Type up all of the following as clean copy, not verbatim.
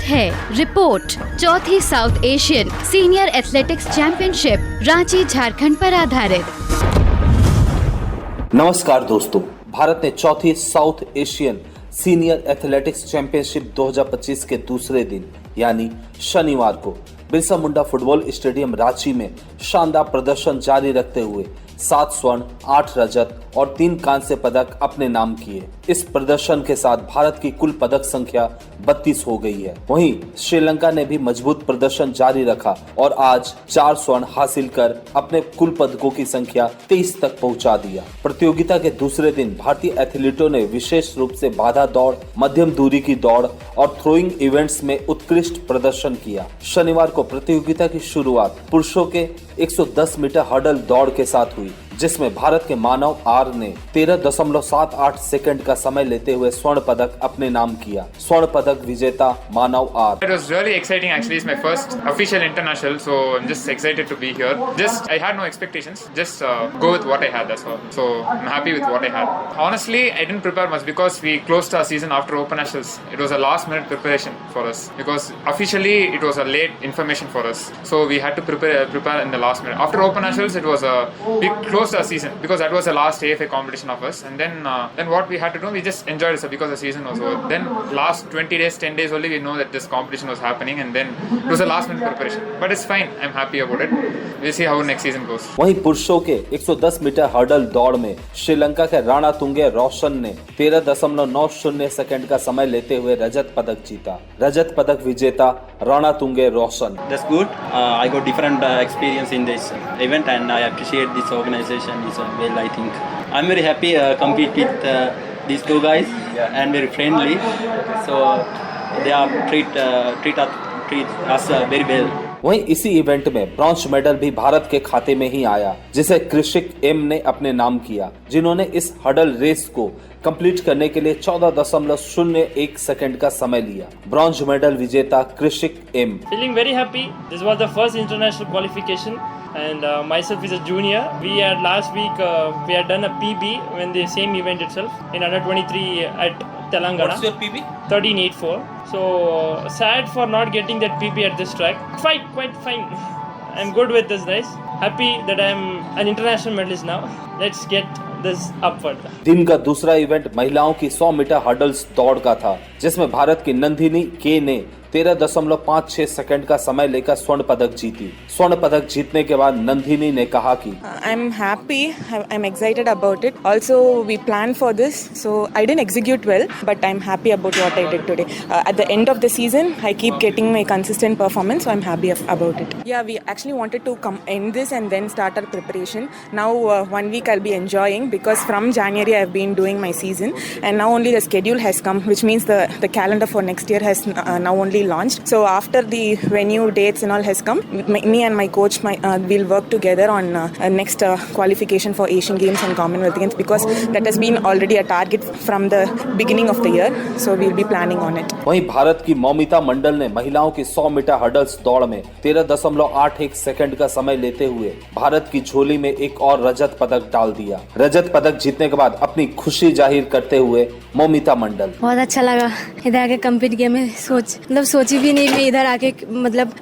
है रिपोर्ट चौथी south Asian senior athletics championship Ranchi Jharkhand पर आधारित। नमस्कार दोस्तों, भारत ने चौथी south Asian senior athletics championship 2025 के दूसरे दिन यानी शनिवार को बिरसा मुंडा फुटबॉल स्टेडियम रांची में शानदार प्रदर्शन जारी रखते हुए 7 स्वर्ण, 8 रजत और 3 कांस्य पदक अपने नाम किए। इस प्रदर्शन के साथ भारत की कुल पदक संख्या 32 हो गई है। वहीं श्रीलंका ने भी मजबूत प्रदर्शन जारी रखा और आज 4 स्वर्ण हासिल कर अपने कुल पदकों की संख्या 23 तक पहुंचा दिया। प्रतियोगिता के दूसरे दिन भारतीय एथलीटों ने विशेष रूप से बाधा दौड़, मध्यम दूरी की दौड़ और थ्रोइंग इवेंट्स में उत्कृष्ट प्रदर्शन किया। शनिवार को प्रतियोगिता की शुरुआत पुरुषों के 110 मीटर हर्डल दौड़ के साथ हुई, जिसमें भारत के मानव आर ने 13.78 सेकंड का समय लेते हुए स्वर्ण पदक अपने नाम किया। स्वर्ण पदक विजेता मानव are. It was really exciting actually. It's my first official international, so I'm just excited to be here. I had no expectations. Go with what I had, that's all. So I'm happy with what I had. Honestly, I didn't prepare much because we closed our season after Open Nationals. It was a last minute preparation for us because officially it was a late information for us. So we had to prepare in the last minute. After Open Nationals, we closed our season because that was the last AFA competition of us. And then what we had to do, we just enjoyed it because the season was over. Then last 20 days, 10 days only we know that this competition was happening, and then it was a last minute preparation. But it's fine. I'm happy about it. We'll see how next season goes. वहीं पुरुषों के 110 metre hurdle दौड़ में श्रीलंका के राणा तुंगे रोशन ने 13.90 second का समय लेते हुए रजत पदक जीता। रजत पदक विजेता राणा तुंगे रोशन। That's good. I got different experience in this event, and I appreciate this organization as well. I think I'm very happy compete with these two guys and very friendly. So they are treat us very well. वहीं इसी event में bronze medal भी भारत के खाते में ही आया, जिसे कृषिक एम ने अपने नाम किया, जिन्होंने इस हडल रेस को कंप्लीट करने के लिए 14.01 सेकंड का समय लिया। ब्रॉन्ज मेडल विजेता कृषिक M. Feeling very happy. This was the first international qualification, and myself is a junior. We had last week we had done a PB when the same event itself in under 23 at Telangana. What's your PB? 13.84. So sad for not getting that PB at this track. Quite fine. I'm good with this race. Happy that I'm an international medalist now. Let's get this upward. दिन का दूसरा event महिलाओं की 100 metre hurdles दौड़ का था, जिसमें भारत की नंदिनी के ने 13.56 सेकंड का समय लेकर स्वर्ण पदक जीती। स्वर्ण पदक जीतने के बाद नंदिनी ने कहा कि I'm happy. I'm excited about it. Also, we planned for this, so I didn't execute well, but I'm happy about what I did today. At the end of the season, I keep getting my consistent performance, so I'm happy about it. Yeah, we actually wanted to end this and then start our preparation. Now, 1 week I'll be enjoying because from January I've been doing my season, and now only the schedule has come, which means the calendar for next year has now only launched. So after the venue dates and all has come, me and my coach we'll work together on next qualification for Asian Games and Commonwealth Games, because that has been already a target from the beginning of the year, so we'll be planning on it. वहीं भारत की मौमिता मंडल ने महिलाओं की 100 metre hurdles दौड़ में 13.81 second का समय लेते हुए भारत की झोली में एक और रजत पदक डाल दिया। रजत पदक जीतने के बाद अपनी खुशी जाहिर करते हुए मौमिता मंडल। बहुत अच्छा लगा इधर आके कम्पीट किया। मैं सोची भी नहीं मैं इधर आके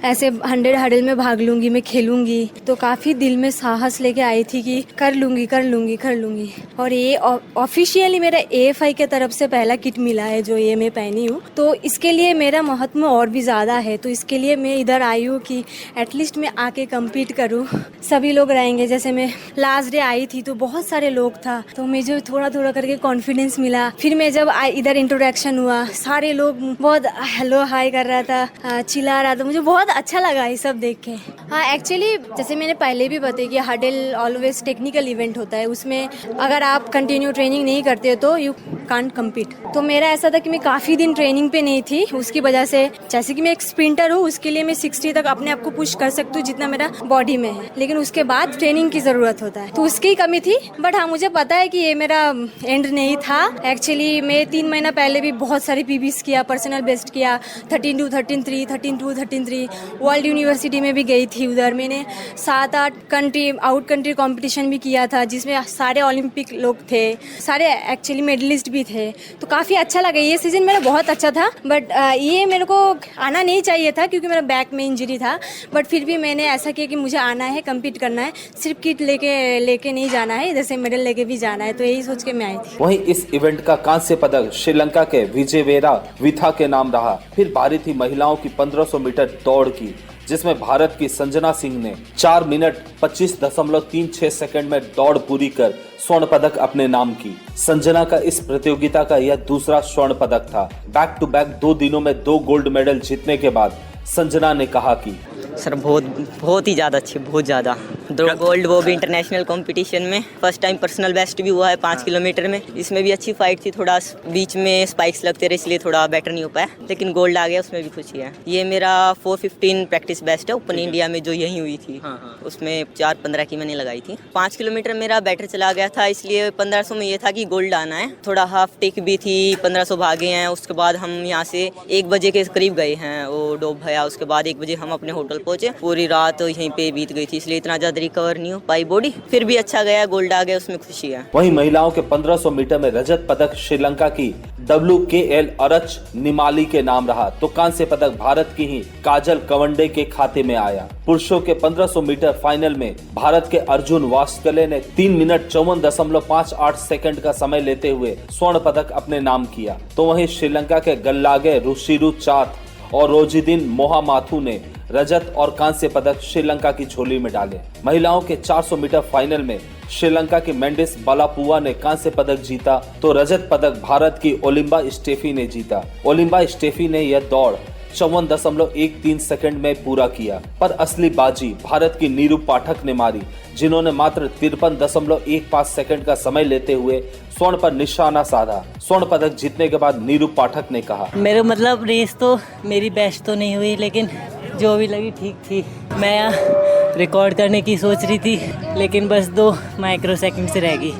ऐसे 100 हर्डल में भाग लूंगी, मैं खेलूंगी, तो काफी दिल में साहस लेके आई थी कि कर लूंगी। और ये ऑफिशियली मेरा AFI के तरफ से पहला किट मिला है जो ये मैं पहनी हूँ, तो इसके लिए मेरा महत्व और भी ज्यादा है। तो इसके लिए मैं इधर आई हूँ कि एटलीस्ट मैं आके कम्पीट करूँ। सभी लोग रहेंगे, जैसे मैं लास्ट डे आई थी तो बहुत सारे लोग था, तो मुझे थोड़ा करके कॉन्फिडेंस मिला। फिर मैं जब इधर इंट्रोडक्शन हुआ, सारे लोग बहुत हेलो हाय कर रहा था, चिल्ला रहा था, मुझे बहुत अच्छा लगा ये सब देख के। हाँ, एक्चुअली जैसे मैंने पहले भी बताया कि हर्डल ऑलवेज टेक्निकल इवेंट होता है, उसमें अगर आप कंटिन्यू ट्रेनिंग नहीं करते हो तो यू कांट कम्पीट। तो मेरा ऐसा था कि मैं काफ़ी दिन ट्रेनिंग पे नहीं थी, उसकी वजह से जैसे कि मैं एक स्प्रिंटर हूँ, उसके लिए मैं 60 तक अपने आप को पुश कर सकती हूँ जितना मेरा बॉडी में है, लेकिन उसके बाद ट्रेनिंग की ज़रूरत होता है, तो उसकी कमी थी। बट हाँ, मुझे पता है कि ये मेरा एंड नहीं था। एक्चुअली मैं 3 महीना पहले भी बहुत सारे PBs किया, पर्सनल बेस्ट किया, 13.2, 13.3, 13.2, 13.3। वर्ल्ड यूनिवर्सिटी में भी गई थी, उधर मैंने 7-8 आउट कंट्री कॉम्पिटिशन भी किया था, जिसमें सारे ओलंपिक लोग थे, सारे एक्चुअली मेडलिस्ट भी थे, तो काफ़ी अच्छा लगा। ये सीज़न मेरा बहुत अच्छा था, बट ये मेरे को आना नहीं चाहिए था क्योंकि मेरा बैक में इंजरी था। बट फिर भी मैंने ऐसा किया कि मुझे आना है, कम्पीट करना है, सिर्फ किट लेके नहीं जाना है, इधर से मेडल लेके भी जाना है, तो यही सोच के मैं आई थी। वहीं इस इवेंट का कांस्य पदक श्रीलंका के विजयवेरा विथा के नाम रहा। फिर बारी थी महिलाओं की 1500 मीटर दौड़ की, जिसमें भारत की संजना सिंह ने 4 मिनट 25.36 सेकंड में दौड़ पूरी कर स्वर्ण पदक अपने नाम की। संजना का इस प्रतियोगिता का यह दूसरा स्वर्ण पदक था। बैक टू बैक 2 दिनों में 2 गोल्ड मेडल जीतने के बाद संजना ने कहा कि सर बहुत ही ज़्यादा अच्छी, बहुत ज़्यादा 2 गोल्ड, वो भी इंटरनेशनल कंपटीशन में। फर्स्ट टाइम पर्सनल बेस्ट भी हुआ है 5 किलोमीटर में। इसमें भी अच्छी फाइट थी, थोड़ा बीच में स्पाइक्स लगते रहे इसलिए थोड़ा बेटर नहीं हो पाया, लेकिन गोल्ड आ गया, उसमें भी खुशी है। ये मेरा 4:15 प्रैक्टिस बेस्ट है ओपन इंडिया में जो यहीं हुई थी। उसमें 4:15 की मैंने लगाई थी। 5 किलोमीटर मेरा बेटर चला गया था, इसलिए 1500 में ये था कि गोल्ड आना है। थोड़ा हाफ टेक भी थी, 1500 भागे हैं। उसके बाद हम यहाँ से 1 बजे के करीब गए हैं, वो डोब भया। उसके बाद 1 बजे हम अपने होटल पहुंचे। पूरी रात यहीं पे बीत गई थी, इसलिए इतना ज्यादा रिकवर नहीं हो पाई बॉडी। फिर भी अच्छा गया, गोल्ड आ गया, उसमें खुशी है। वहीं महिलाओं के 1500 मीटर में रजत पदक श्रीलंका की WKL अरच निमाली के नाम रहा, तो कांस्य पदक भारत की ही काजल कवंडे के खाते में आया। पुरुषों के 1500 मीटर फाइनल में भारत के अर्जुन वास्कले ने 3 मिनट 54.58 सेकंड का समय लेते हुए स्वर्ण पदक अपने नाम किया, तो वहीं श्रीलंका के गल्लागे रुशिरु चाथ और रोजिदिन मोहामाथु ने रजत और कांस्य पदक श्रीलंका की झोली में डाले। महिलाओं के 400 मीटर फाइनल में श्रीलंका की मेंडिस बालापुआ ने कांस्य पदक जीता, तो रजत पदक भारत की ओलिम्बा स्टेफी ने जीता। ओलिम्बा स्टेफी ने यह दौड़ 54.13 सेकंड में पूरा किया, पर असली बाजी भारत की नीरू पाठक ने मारी, जिन्होंने मात्र 53.15 सेकंड का समय लेते हुए स्वर्ण पर निशाना साधा। स्वर्ण पदक जीतने के बाद नीरू पाठक ने कहा, मेरे मतलब रेस तो मेरी बेस्ट तो नहीं हुई, लेकिन जो भी लगी ठीक थी। मैं रिकॉर्ड करने की सोच रही थी, लेकिन बस 2 माइक्रो सेकंड से रह गई।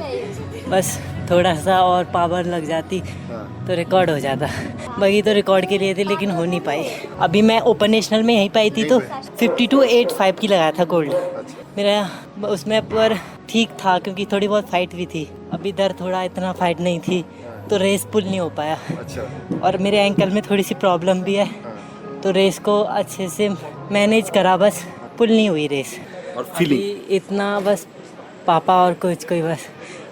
बस थोड़ा सा और पावर लग जाती तो रिकॉर्ड हो जाता। बाकी तो रिकॉर्ड के लिए थे, लेकिन हो नहीं पाई। अभी मैं ओपन नेशनल में यहीं पाई थी, तो 52.85 की लगाया था गोल्ड मेरा। उसमें पर ठीक था क्योंकि थोड़ी बहुत फाइट भी थी। अभी इधर थोड़ा इतना फाइट नहीं थी, तो रेस पुल नहीं हो पाया। और मेरे एंकल में थोड़ी सी प्रॉब्लम भी है, तो रेस को अच्छे से मैनेज करा, बस पुल नहीं हुई रेस। और फीलिंग इतना बस पापा और कोच कोई बस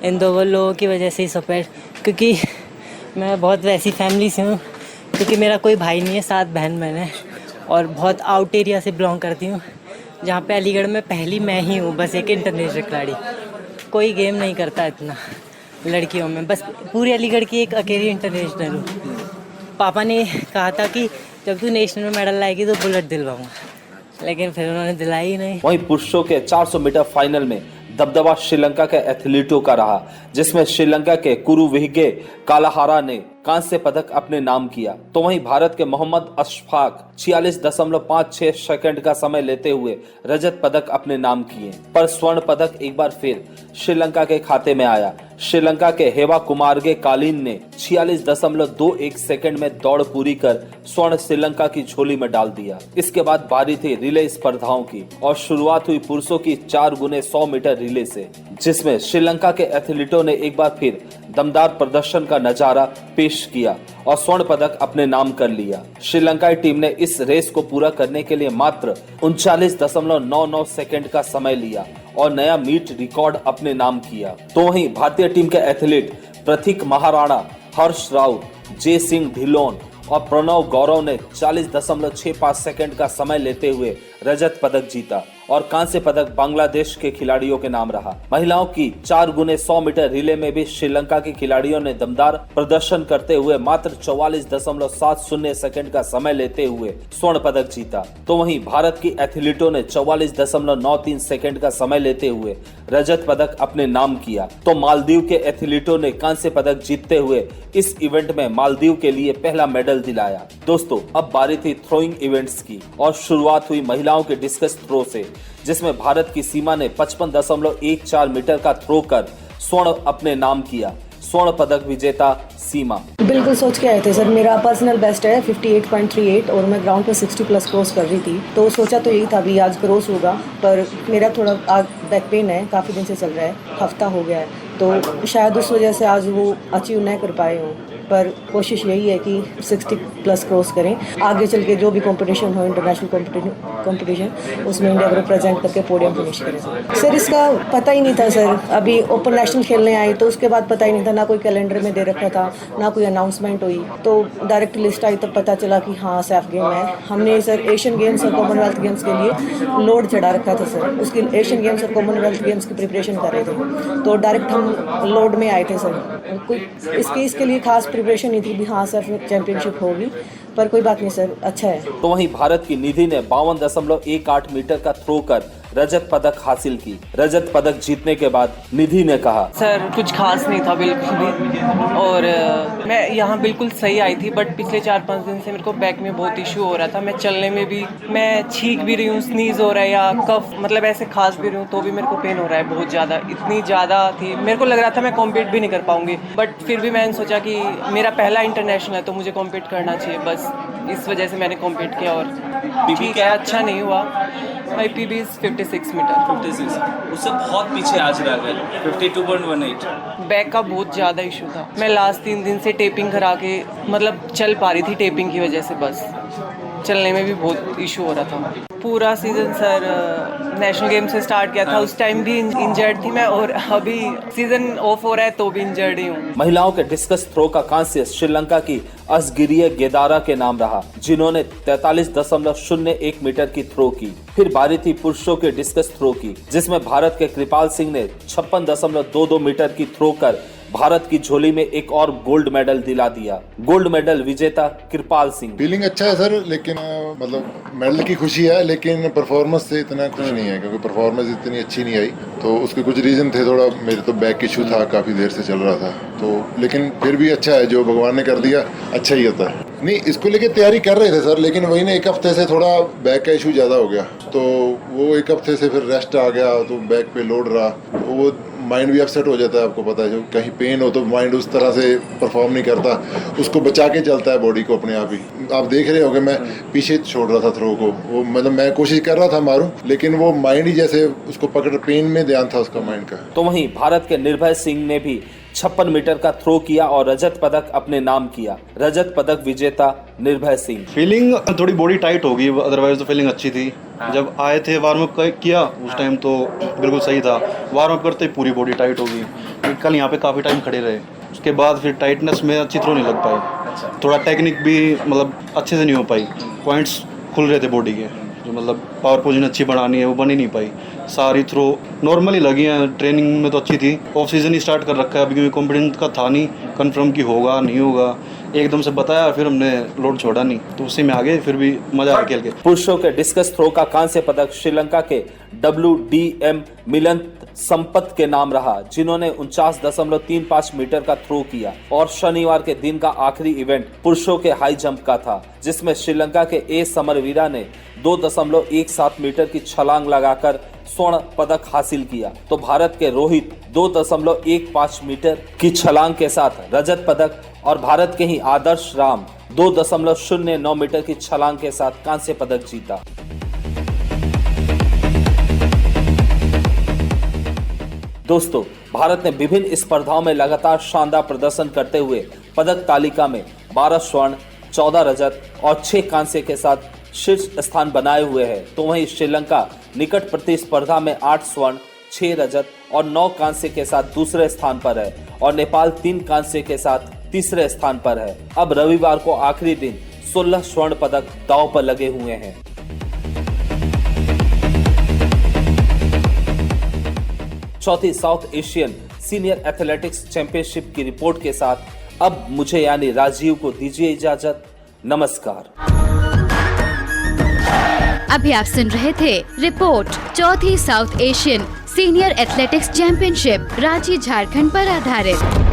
इन 2 लोगों की वजह से ही सपोर्ट, क्योंकि मैं बहुत वैसी फैमिली से हूँ, क्योंकि मेरा कोई भाई नहीं है, 7 बहन मैंने, और बहुत आउट एरिया से बिलोंग करती हूँ, जहाँ पे अलीगढ़ में पहली मैं ही हूँ बस एक इंटरनेशनल खिलाड़ी। कोई गेम नहीं करता इतना लड़कियों में, बस पूरी अलीगढ़ की एक अकेली इंटरनेशनल हूँ। पापा ने कहा था कि जब तू नेशनल में मेडल लाएगी तो बुलेट दिलवाऊंगा, लेकिन फिर उन्होंने दिलाई ही नहीं। वहीं पुरुषों के 400 मीटर फाइनल में दबदबा श्रीलंका के एथलीटों का रहा, जिसमें श्रीलंका के कुरुविगे कालाहारा ने कांस्य पदक अपने नाम किया, तो वहीं भारत के मोहम्मद अशफाक 46.56 सेकंड का समय लेते हुए रजत पदक अपने नाम किए। पर स्वर्ण पदक एक बार फिर श्रीलंका के खाते में आया। श्रीलंका के हेवा कुमारगे कालीन ने 46.21 सेकंड में दौड़ पूरी कर स्वर्ण श्रीलंका की झोली में डाल दिया। इसके बाद बारी थी रिले स्पर्धाओं की, और शुरुआत हुई पुरुषों की 4x100 मीटर रिले से, जिसमें श्रीलंका के एथलीटों ने एक बार फिर दमदार प्रदर्शन का नजारा पेश किया और स्वर्ण पदक अपने नाम कर लिया। श्रीलंकाई टीम ने इस रेस को पूरा करने के लिए मात्र 39.99 सेकंड का समय लिया और नया मीट रिकॉर्ड अपने नाम किया। तो वहीं भारतीय टीम के एथलीट प्रतीक महाराणा, हर्ष राउत, जय सिंह ढिल्लोन और प्रणव गौरव ने 40.65 सेकंड का समय लेते हुए रजत पदक जीता और कांस्य पदक बांग्लादेश के खिलाड़ियों के नाम रहा। महिलाओं की 4x100 मीटर रिले में भी श्रीलंका के खिलाड़ियों ने दमदार प्रदर्शन करते हुए मात्र 44.70 सेकंड का समय लेते हुए स्वर्ण पदक जीता, तो वहीं भारत की एथलीटों ने 44.93 सेकंड का समय लेते हुए रजत पदक अपने नाम किया। तो मालदीव के एथलीटों ने कांस्य पदक जीतते हुए इस इवेंट में मालदीव के लिए पहला मेडल दिलाया। दोस्तों, अब बारी थी थ्रोइंग इवेंट्स की, और शुरुआत हुई महिलाओं के डिस्कस थ्रो से, जिसमें भारत की सीमा ने 55.14 मीटर का थ्रो कर स्वर्ण अपने नाम किया। स्वर्ण पदक विजेता सीमा। बिल्कुल सोच के आए थे सर, मेरा पर्सनल बेस्ट है 58.38 और मैं ग्राउंड पे 60 प्लस क्रॉस कर रही थी, तो सोचा तो यही था भी आज क्रॉस होगा, पर मेरा थोड़ा बैक पेन है, काफ़ी दिन से चल रहा है, हफ्ता हो गया है, तो शायद उस वजह से आज वो अचीव नहीं कर पाए हों, पर कोशिश यही है कि 60 प्लस क्रॉस करें। आगे चल के जो भी कंपटीशन हो, इंटरनेशनल कंपटीशन, उसमें इंडिया को रिप्रेजेंट करके पोडियम फिनिश करें। सर इसका पता ही नहीं था सर, अभी ओपन नेशनल खेलने आई तो उसके बाद पता ही नहीं था, ना कोई कैलेंडर में दे रखा था, ना कोई अनाउंसमेंट हुई, तो डायरेक्ट लिस्ट आई तब पता चला कि हाँ सैफ गेम है। हमने सर एशियन गेम्स और कॉमनवेल्थ गेम्स के लिए लोड चढ़ा रखा था सर, उसकी एशियन गेम्स और कॉमनवेल्थ गेम्स की प्रिपरेशन कर रहे थे, तो डायरेक्ट हम लोड में आए थे सर। कोई इसके लिए खास प्रिपरेशन नहीं थी भी हाँ सर चैंपियनशिप होगी, पर कोई बात नहीं सर, अच्छा है। तो वहीं भारत की निधि ने 52.18 मीटर का थ्रो कर रजत पदक हासिल की। रजत पदक जीतने के बाद निधि ने कहा, सर कुछ खास नहीं था बिल्कुल भी, और मैं यहाँ बिल्कुल सही आई थी, बट पिछले 4-5 दिन से मेरे को बैक में बहुत इशू हो रहा था। मैं चलने में भी, मैं छींक भी रही हूँ, स्नीज हो रहा है या कफ, मतलब ऐसे खांस भी रही हूँ तो भी मेरे को पेन हो रहा है बहुत ज़्यादा, इतनी ज़्यादा थी। मेरे को लग रहा था मैं कॉम्पीट भी नहीं कर पाऊँगी, बट फिर भी मैंने सोचा कि मेरा पहला इंटरनेशनल है तो मुझे कॉम्पीट करना चाहिए, बस इस वजह से मैंने कॉम्पीट किया। और ठीक है, अच्छा नहीं हुआ। माई PB इज 56 मीटर। 56, उससे बहुत पीछे आज रह गए, 52.18। बैक का बहुत ज़्यादा इशू था। मैं लास्ट 3 दिन से टेपिंग करा के मतलब चल पा रही थी, टेपिंग की वजह से बस चलने में भी बहुत इशू हो रहा था। पूरा सीज़न सर नेशनल गेम से स्टार्ट किया था, उस टाइम भी इंजर्ड थी मैं, और अभी सीज़न ऑफ हो रहा है तो भी इंजर्ड ही हूँ। महिलाओं के डिस्कस थ्रो का कांस्य श्रीलंका की असगिरिय गेदारा के नाम रहा, जिन्होंने 43.01 मीटर की थ्रो की। फिर बारी थी पुरुषों के डिस्कस थ्रो की, जिसमें भारत के कृपाल सिंह ने 56.22 मीटर की थ्रो कर भारत की झोली में एक और गोल्ड मेडल दिला दिया। गोल्ड मेडल विजेता कृपाल सिंह। फीलिंग अच्छा है सर, लेकिन मतलब मेडल की खुशी है, लेकिन परफॉर्मेंस से इतना खुश नहीं है, क्योंकि परफॉर्मेंस इतनी अच्छी नहीं आई। तो उसके कुछ रीजन थे, थोड़ा मेरे तो बैक इशू था, काफ़ी देर से चल रहा था, तो लेकिन फिर भी अच्छा है, जो भगवान ने कर दिया अच्छा ही होता है। नहीं, इसको लेके तैयारी कर रहे थे सर, लेकिन वही ना 1 हफ्ते से थोड़ा बैक का इशू ज़्यादा हो गया, तो वो 1 हफ्ते से फिर रेस्ट आ गया, तो बैक पे लोड रहा, तो वो माइंड भी अपसेट हो जाता है, आपको पता है, जो कहीं पेन हो तो माइंड उस तरह से परफॉर्म नहीं करता, उसको बचा के चलता है बॉडी को अपने आप ही। आप देख रहे हो कि मैं पीछे छोड़ रहा था थ्रो को, वो मतलब मैं कोशिश कर रहा था मारूं, लेकिन वो माइंड ही जैसे उसको पकड़, पेन में ध्यान था उसका माइंड का। तो वहीं भारत के निर्भय सिंह ने भी 56 मीटर का थ्रो किया और रजत पदक अपने नाम किया। रजत पदक विजेता निर्भय सिंह। फीलिंग थोड़ी बॉडी टाइट होगी, अदरवाइज तो फीलिंग अच्छी थी। जब आए थे वार्म अप किया उस टाइम तो बिल्कुल सही था, वार्म अप करते ही पूरी बॉडी टाइट होगी। कल यहाँ पे काफ़ी टाइम खड़े रहे, उसके बाद फिर टाइटनेस में अच्छी थ्रो नहीं लग पाई, थोड़ा टेक्निक भी मतलब अच्छे से नहीं हो पाई, पॉइंट्स खुल रहे थे बॉडी के, जो मतलब पावर पोजीशन अच्छी बनानी है वो बन ही नहीं पाई। सारी थ्रो नॉर्मली लगी हैं, ट्रेनिंग में तो अच्छी थी, ऑफ सीजन ही स्टार्ट कर रखा है अभी, क्योंकि कॉन्फिडेंस का था नहीं कंफर्म कि होगा नहीं होगा, एकदम से बताया फिर हमने लोड छोड़ा नहीं, तो उसी में आगे फिर भी मजा आ खेल के। पुरुषों के डिस्कस थ्रो का कांस्य पदक श्रीलंका के WDM मिलंत संपत के नाम रहा, जिन्होंने 49.35 मीटर का थ्रो किया। और शनिवार के दिन का आखिरी इवेंट पुरुषों के हाई जंप का था, जिसमें श्रीलंका के ए समरवीरा ने 2.17 मीटर की छलांग लगाकर स्वर्ण पदक हासिल किया, तो भारत के रोहित 2.15 मीटर की छलांग के साथ रजत पदक, और भारत के ही आदर्श राम 2.09 मीटर की छलांग के साथ कांस्य पदक जीता। दोस्तों, भारत ने विभिन्न स्पर्धाओं में लगातार शानदार प्रदर्शन करते हुए पदक तालिका में 12 स्वर्ण, 14 रजत और 6 कांस्य के साथ शीर्ष स्थान बनाए हुए है। तो वहीं श्रीलंका निकट प्रतिस्पर्धा में 8 स्वर्ण, 6 रजत और 9 कांस्य के साथ दूसरे स्थान पर है, और नेपाल 3 कांस्य के साथ तीसरे स्थान पर है। अब रविवार को आखिरी दिन 16 स्वर्ण पदक दांव पर लगे हुए हैं। चौथी south Asian senior athletics championship की रिपोर्ट के साथ अब मुझे यानी राजीव को दीजिए इजाजत। नमस्कार। अभी आप सुन रहे थे रिपोर्ट चौथी south Asian senior athletics championship Ranchi Jharkhand पर आधारित।